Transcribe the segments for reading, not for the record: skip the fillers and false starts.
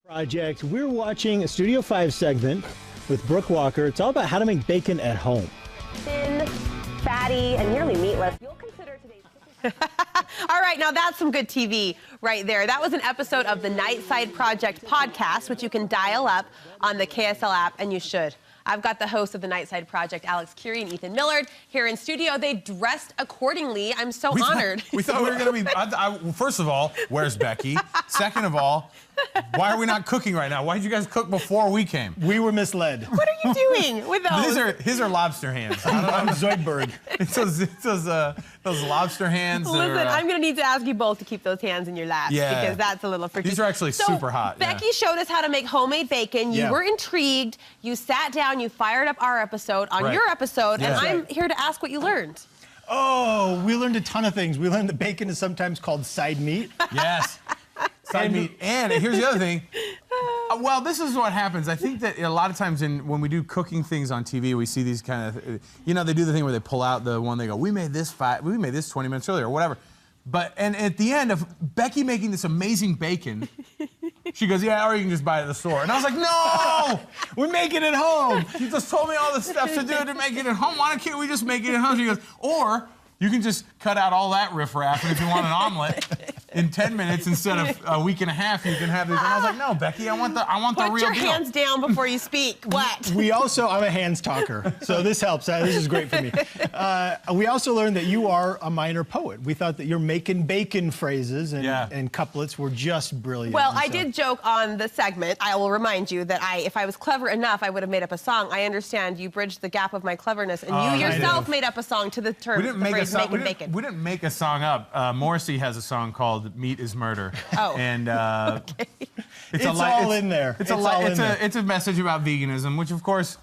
Project. We're watching a Studio 5 segment with Brooke Walker. It's all about how to make bacon at home. Thin, fatty, and nearly meatless. You'll consider today's... All right, now that's some good TV right there. That was an episode of the Nightside Project podcast, which you can dial up on the KSL app, and you should. I've got the hosts of the Nightside Project, Alex Curie and Ethan Millard, here in studio. They dressed accordingly. I'm so honored. We thought we were going to be... First of all, where's Becky? Second of all, why are we not cooking right now? Why did you guys cook before we came? We were misled. What are you doing with those? His are lobster hands. I'm Zoidberg. It's those lobster hands. Listen, I'm going to need to ask you both to keep those hands in your laps because that's a little freaky. These are actually super hot. Becky showed us how to make homemade bacon. You were intrigued. You sat down. You fired up our episode on your episode, and I'm here to ask what you learned. Oh, we learned a ton of things. We learned that bacon is sometimes called side meat. Yes. Side meat. And here's the other thing. Well, this is what happens. I think that a lot of times when we do cooking things on TV, we see these kind of, they do the thing where they pull out the one, they go, we made this 20 minutes earlier, or whatever. And at the end of Becky making this amazing bacon, she goes, yeah, or you can just buy it at the store. And I was like, no, we're making it home. You just told me all the steps to do to make it at home. Why can't we just make it at home? She goes, or you can just cut out all that riffraff, and if you want an omelet in 10 minutes instead of a week and a half, you can have these. And I was like, no, Becky, I want the real deal. Put your hands down before you speak. What? I'm a hands talker, so this helps. This is great for me. We also learned that you are a minor poet. We thought that your making bacon phrases and couplets were just brilliant. Well, I did joke on the segment. I will remind you that if I was clever enough, I would have made up a song. I understand you bridged the gap of my cleverness, and you yourself made up a song to the term, the phrase making bacon. We didn't make a song up. Morrissey has a song called Meat is Murder. Oh. And it's all in there. It's a message about veganism, which of course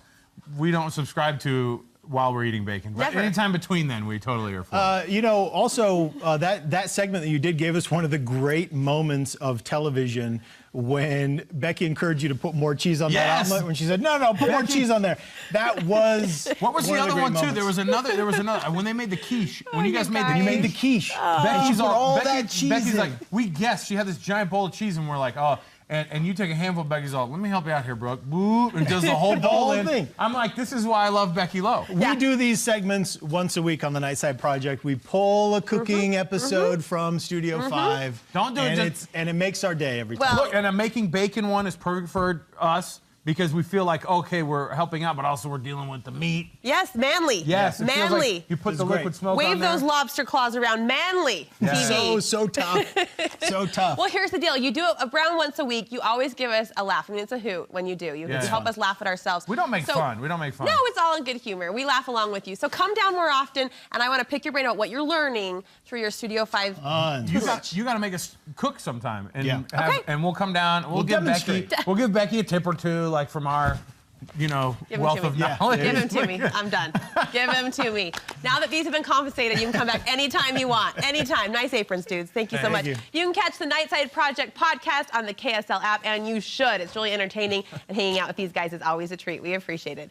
we don't subscribe to while we're eating bacon. But anytime between then, we totally are for it. Also, that segment that you did gave us one of the great moments of television when Becky encouraged you to put more cheese on that omelet. When she said, no, put more cheese on there. That was What was the other one, too? There was another. When they made the quiche. When you guys made the quiche. You made the quiche. Becky's all that cheese Becky's in. like, we guessed. She had this giant bowl of cheese, and we're like, oh. And you take a handful, Becky's all, let me help you out here, Brooke. Boop, and does the whole bowl in. I'm like, this is why I love Becky Lowe. We do these segments once a week on the Nightside Project. We pull a cooking episode from Studio 5. Don't do it. And it makes our day every time. Look, and a making bacon one is perfect for us because we feel like, okay, we're helping out, but also we're dealing with the meat. Yes, manly. Yes, manly. Like you put the liquid smoke Wave on there. those lobster claws around, manly TV. So tough. So tough. Well, here's the deal. You do it around once a week. You always give us a laugh. I mean, it's a hoot when you do. You help us laugh at ourselves. We don't make fun. We don't make fun. No, it's all in good humor. We laugh along with you. So come down more often, and I want to pick your brain about what you're learning through your Studio 5. You got to make us cook sometime, and and we'll come down. We'll give Becky a tip or two, like from our wealth of knowledge. Give him to me. I'm done. Give him to me. Now that these have been confiscated, you can come back anytime you want. Anytime. Nice aprons, dudes. Thank you so much. You can catch the Nightside Project podcast on the KSL app, and you should. It's really entertaining, and hanging out with these guys is always a treat. We appreciate it.